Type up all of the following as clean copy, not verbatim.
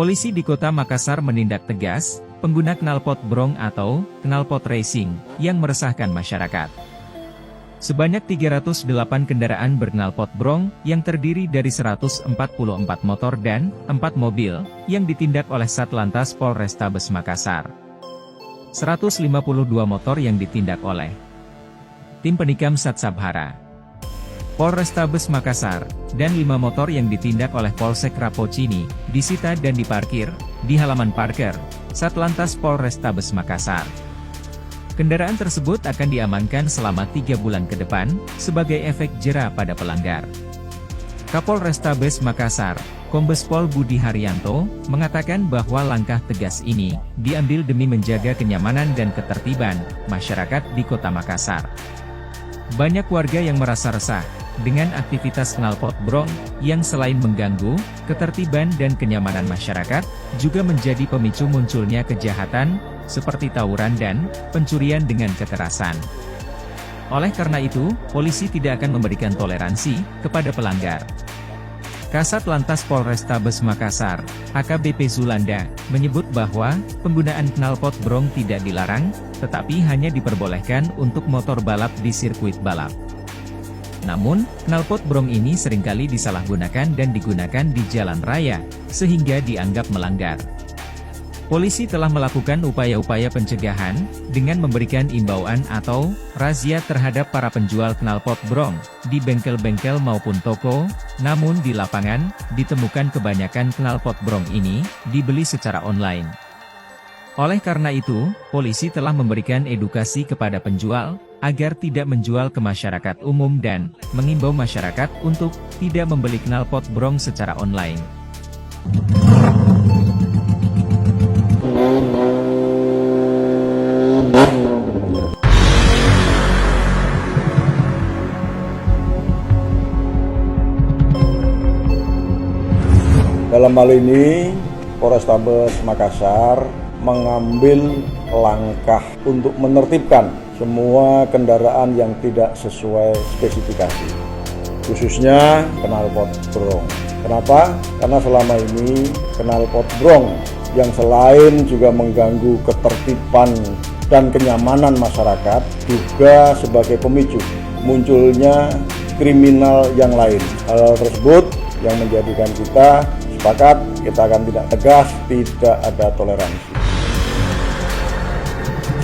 Polisi di Kota Makassar menindak tegas pengguna knalpot brong atau knalpot racing yang meresahkan masyarakat. Sebanyak 308 kendaraan berknalpot brong yang terdiri dari 144 motor dan 4 mobil yang ditindak oleh Satlantas Polrestabes Makassar. 152 motor yang ditindak oleh tim penikam Satsabhara Polrestabes Makassar, dan 5 motor yang ditindak oleh Polsek Rapocini, disita dan diparkir di halaman parkir Satlantas Polrestabes Makassar. Kendaraan tersebut akan diamankan selama 3 bulan ke depan, sebagai efek jera pada pelanggar. Kapolrestabes Makassar, Kombes Pol Budi Haryanto, mengatakan bahwa langkah tegas ini diambil demi menjaga kenyamanan dan ketertiban masyarakat di Kota Makassar. Banyak warga yang merasa resah dengan aktivitas knalpot brong, yang selain mengganggu ketertiban dan kenyamanan masyarakat, juga menjadi pemicu munculnya kejahatan, seperti tawuran dan pencurian dengan kekerasan. Oleh karena itu, polisi tidak akan memberikan toleransi kepada pelanggar. Kasat Lantas Polrestabes Makassar, AKBP Zulanda, menyebut bahwa penggunaan knalpot brong tidak dilarang, tetapi hanya diperbolehkan untuk motor balap di sirkuit balap. Namun, knalpot brong ini seringkali disalahgunakan dan digunakan di jalan raya, sehingga dianggap melanggar. Polisi telah melakukan upaya-upaya pencegahan, dengan memberikan imbauan atau razia terhadap para penjual knalpot brong, di bengkel-bengkel maupun toko, namun di lapangan, ditemukan kebanyakan knalpot brong ini, dibeli secara online. Oleh karena itu, polisi telah memberikan edukasi kepada penjual, agar tidak menjual ke masyarakat umum dan mengimbau masyarakat untuk tidak membeli knalpot brong secara online. Dalam hal ini, Polrestabes Makassar mengambil langkah untuk menertibkan semua kendaraan yang tidak sesuai spesifikasi, khususnya knalpot brong. Kenapa? Karena selama ini knalpot brong yang selain juga mengganggu ketertiban dan kenyamanan masyarakat, juga sebagai pemicu munculnya kriminal yang lain. Hal tersebut yang menjadikan kita sepakat, kita akan tidak tegas, tidak ada toleransi.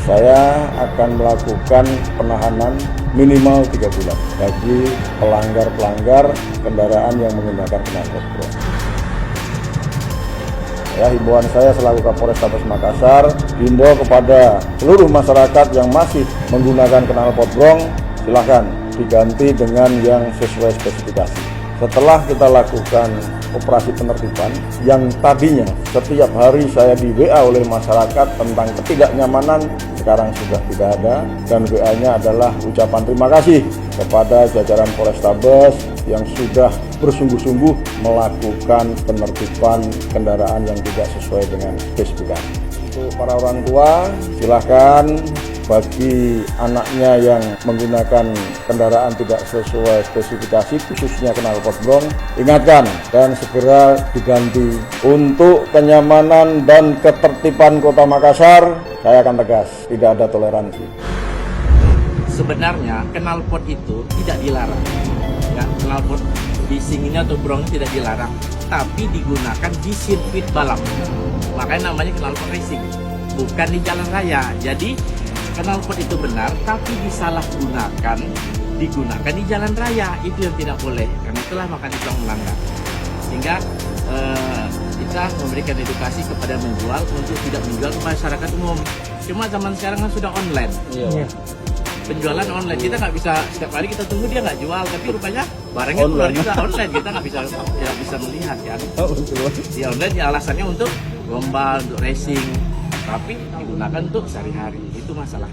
Saya akan melakukan penahanan minimal 3 bulan bagi pelanggar-pelanggar kendaraan yang menggunakan knalpot brong. Ya, himbauan saya selaku Kapolrestabes Makassar, himbau kepada seluruh masyarakat yang masih menggunakan knalpot brong, silahkan diganti dengan yang sesuai spesifikasi. Setelah kita lakukan operasi penertiban, yang tadinya setiap hari saya di WA oleh masyarakat tentang ketidaknyamanan, sekarang sudah tidak ada, dan WA-nya adalah ucapan terima kasih kepada jajaran Polrestabes yang sudah bersungguh-sungguh melakukan penertiban kendaraan yang tidak sesuai dengan spesifikasi. Untuk para orang tua, silakan bagi anaknya yang menggunakan kendaraan tidak sesuai spesifikasi, khususnya knalpot brong, ingatkan dan segera diganti. Untuk kenyamanan dan ketertiban Kota Makassar, saya akan tegas, tidak ada toleransi. Sebenarnya knalpot itu tidak dilarang, ya, knalpot bising ini atau brong tidak dilarang, tapi digunakan di sirkuit balap. Makanya namanya knalpot racing, bukan di jalan raya. Jadi knalpot itu benar, tapi disalahgunakan, digunakan di jalan raya, itu yang tidak boleh. Karena itulah maka kita melanggar. Sehingga kita memberikan edukasi kepada menjual untuk tidak menjual ke masyarakat umum. Cuma zaman sekarang kan sudah online. Iya. Penjualan online, kita nggak bisa setiap hari kita tunggu dia nggak jual, tapi rupanya barangnya keluar juga online, kita nggak bisa melihat ya. Di online ya alasannya untuk lomba, untuk racing, tapi digunakan untuk sehari-hari, itu masalah.